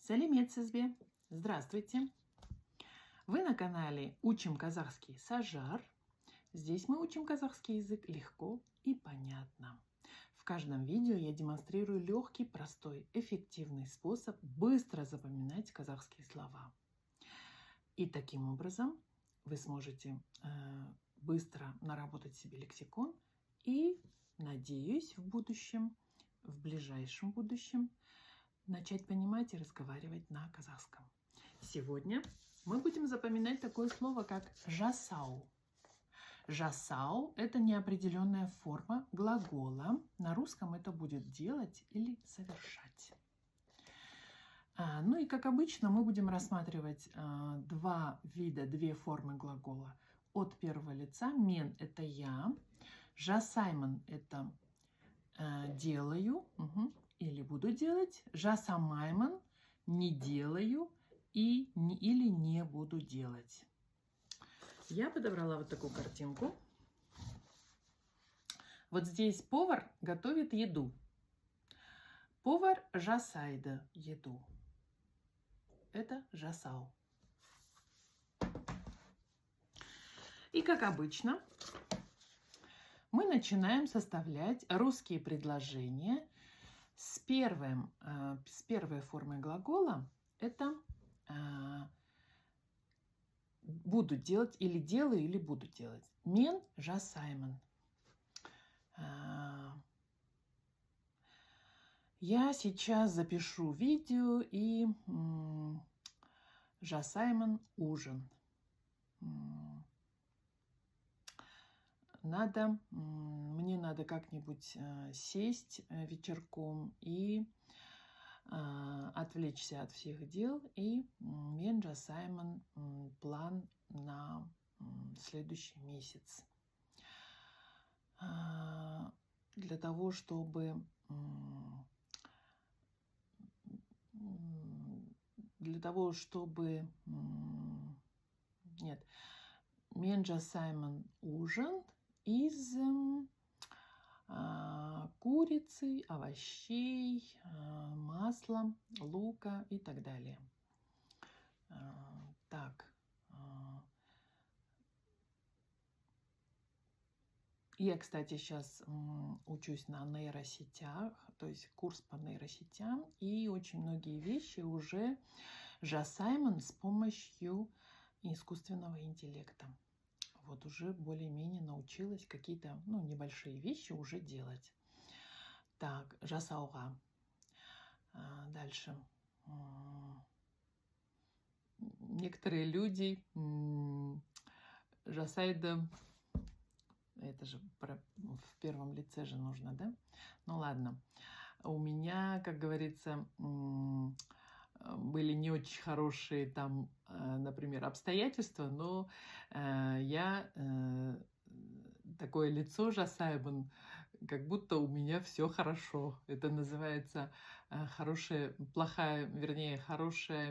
Салимет сизбе! Здравствуйте! Вы на канале Учим казахский Сажар. Здесь мы учим казахский язык легко и понятно. В каждом видео я демонстрирую легкий, простой, эффективный способ быстро запоминать казахские слова. И таким образом вы сможете быстро наработать себе лексикон и, надеюсь, в ближайшем будущем, начать понимать и разговаривать на казахском. Сегодня мы будем запоминать такое слово, как жасау. Жасау – это неопределенная форма глагола. На русском это будет делать или совершать. Ну и как обычно мы будем рассматривать две формы глагола. От первого лица мен – это я, жасайман – это делаю или буду делать, жасамайман – не делаю или не буду делать. Я подобрала вот такую картинку. Вот здесь повар готовит еду. Повар жасайды еду. Это жасау. И как обычно, мы начинаем составлять русские предложения с первой формой глагола. Это буду делать или делаю, или буду делать. Мен жасайман. Я сейчас запишу видео и жасайман ужин. Мне надо как-нибудь сесть вечерком и отвлечься от всех дел. И мен жасайман план на следующий месяц. Для того, чтобы мен жасайман ужин из курицы, овощей, масла, лука и так далее. Я, кстати, сейчас учусь на нейросетях, то есть курс по нейросетям, и очень многие вещи уже жасайман с помощью искусственного интеллекта. Вот уже более-менее научилась какие-то небольшие вещи уже делать. Так, жасауға. Дальше. Некоторые люди жасайды. Это же в первом лице же нужно, да? Ну ладно. У меня, как говорится, были не очень хорошие там, например, обстоятельства, но я такое лицо жасайман, как будто у меня все хорошо. Это называется хорошая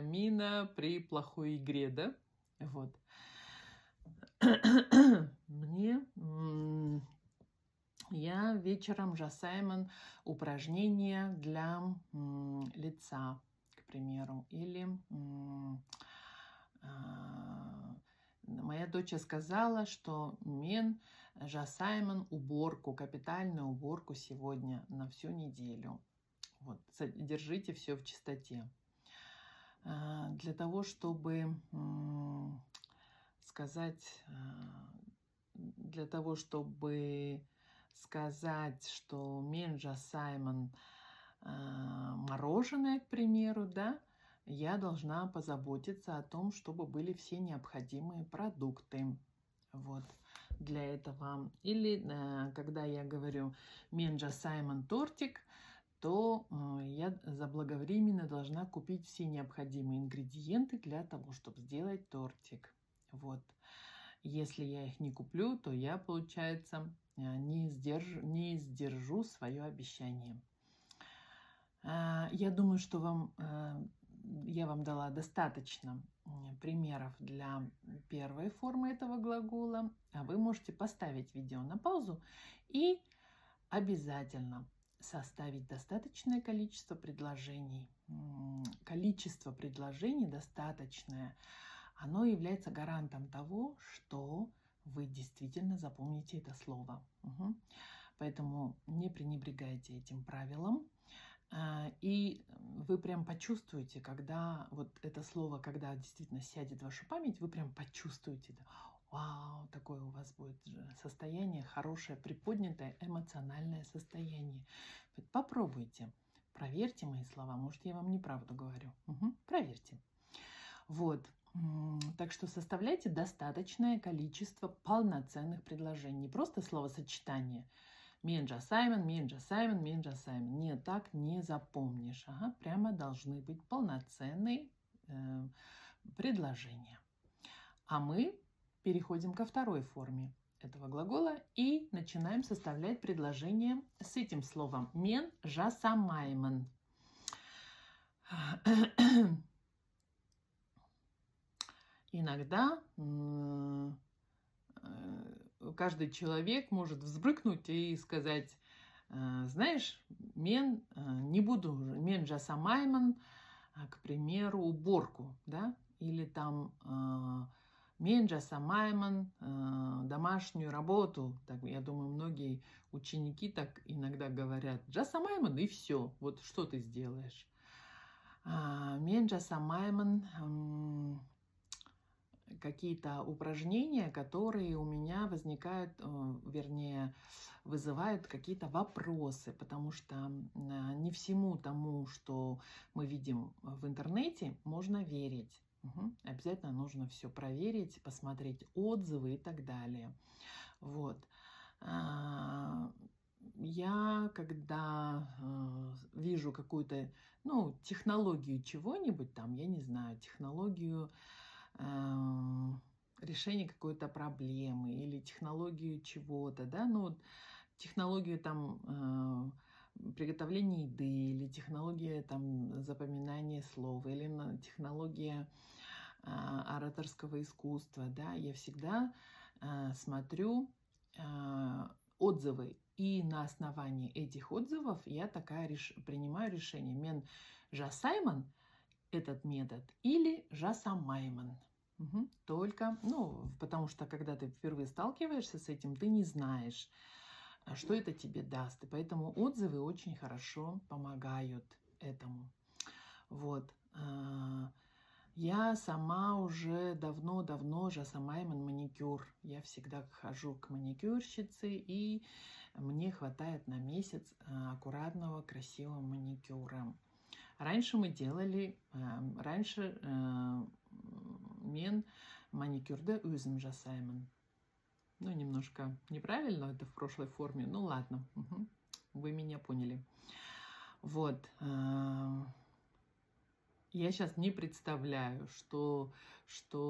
мина при плохой игре, да? Вот. Я вечером жасайман упражнения для лица, к примеру. Или моя дочь сказала, что мен жасайман уборку, капитальную уборку сегодня на всю неделю. Вот, держите все в чистоте. Для того, чтобы сказать, что мен жасайман мороженое, к примеру, да, я должна позаботиться о том, чтобы были все необходимые продукты. Вот для этого. Или когда я говорю мен жасайман тортик, то я заблаговременно должна купить все необходимые ингредиенты для того, чтобы сделать тортик. Вот. Если я их не куплю, то я, получается, не сдержу свое обещание. Я думаю, что я вам дала достаточно примеров для первой формы этого глагола, а вы можете поставить видео на паузу и обязательно составить достаточное количество предложений, количество предложений достаточное, оно является гарантом того, что вы действительно запомните это слово. Поэтому не пренебрегайте этим правилом. И вы прям почувствуете, когда вот это слово, когда действительно сядет в вашу память, вы прям почувствуете, вау, такое у вас будет состояние, хорошее, приподнятое эмоциональное состояние. Попробуйте, проверьте мои слова, может, я вам неправду говорю. Проверьте. Вот. Так что составляйте достаточное количество полноценных предложений, не просто словосочетание. Менджа Саймон, Менджа Саймон, Менджа Саймон. Нет, так не запомнишь. Прямо должны быть полноценные предложения. А мы переходим ко второй форме этого глагола и начинаем составлять предложение с этим словом. Менджа Самаймон. Иногда каждый человек может взбрыкнуть и сказать, знаешь, не буду, менджа самайман, к примеру, уборку, да, или там менджа самайман, домашнюю работу. Так, я думаю, многие ученики так иногда говорят, джа самайман, и все, вот что ты сделаешь. Менджа самайман, какие-то упражнения, которые у меня возникают, вернее, вызывают какие-то вопросы, потому что не всему тому, что мы видим в интернете, можно верить. Обязательно нужно все проверить, посмотреть отзывы и так далее. Вот. Я, когда вижу какую-то, технологию чего-нибудь там, я не знаю, технологию решения какой-то проблемы или технологию чего-то, да, технологию там приготовления еды или технология там запоминания слов или технология ораторского искусства, да, я всегда смотрю отзывы, и на основании этих отзывов я принимаю решение, мен жа Саймон этот метод или жа Самаймон. Только, потому что когда ты впервые сталкиваешься с этим, ты не знаешь, что это тебе даст. И поэтому отзывы очень хорошо помогают этому. Вот. Я сама уже давно жа Самаймон маникюр. Я всегда хожу к маникюрщице, и мне хватает на месяц аккуратного, красивого маникюра. Раньше мы делали, мен маникюрда өзім жасаймын. Немножко неправильно это в прошлой форме, ладно, вы меня поняли. Вот. Я сейчас не представляю, что,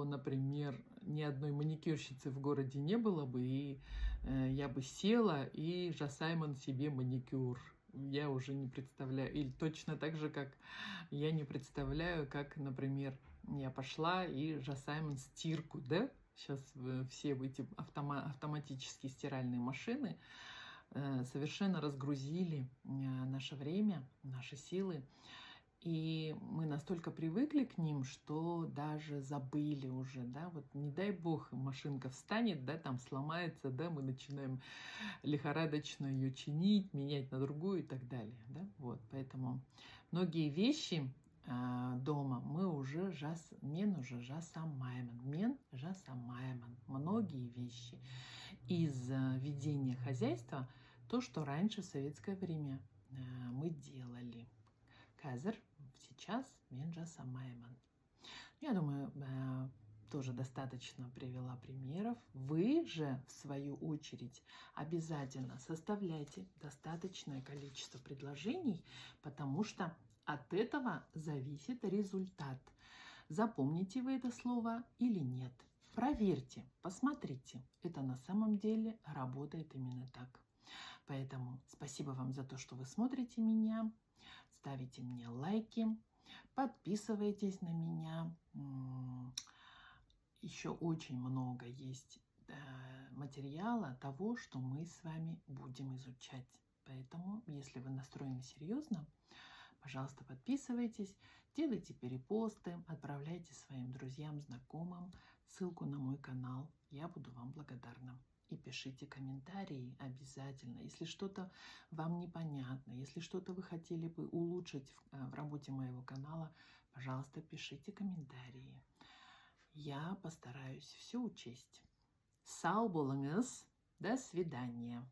например, ни одной маникюрщицы в городе не было бы, и я бы села и жа Саймон себе маникюр. Я уже не представляю. Или точно так же, как я не представляю, как, например, я пошла и жа Саймон стирку, да? Сейчас все эти автоматические стиральные машины совершенно разгрузили наше время, наши силы. И мы настолько привыкли к ним, что даже забыли уже, да, вот не дай бог машинка встанет, да, там сломается, да, мы начинаем лихорадочно ее чинить, менять на другую и так далее, да, вот, поэтому многие вещи дома мы уже мен жа Самаймон, многие вещи из ведения хозяйства, то, что раньше в советское время мы делали. Казер, сейчас мен жа Самаймон. Я думаю, тоже достаточно привела примеров. Вы же, в свою очередь, обязательно составляйте достаточное количество предложений, потому что от этого зависит результат. Запомните вы это слово или нет. Проверьте, посмотрите. Это на самом деле работает именно так. Поэтому спасибо вам за то, что вы смотрите меня. Ставите мне лайки, подписывайтесь на меня. Еще очень много есть материала того, что мы с вами будем изучать. Поэтому, если вы настроены серьезно, Пожалуйста, подписывайтесь, делайте перепосты, отправляйте своим друзьям, знакомым ссылку на мой канал. Я буду вам благодарна. И пишите комментарии обязательно, если что-то вам непонятно, если что-то вы хотели бы улучшить в работе моего канала, пожалуйста, пишите комментарии. Я постараюсь все учесть. Sağ olunuz. До свидания.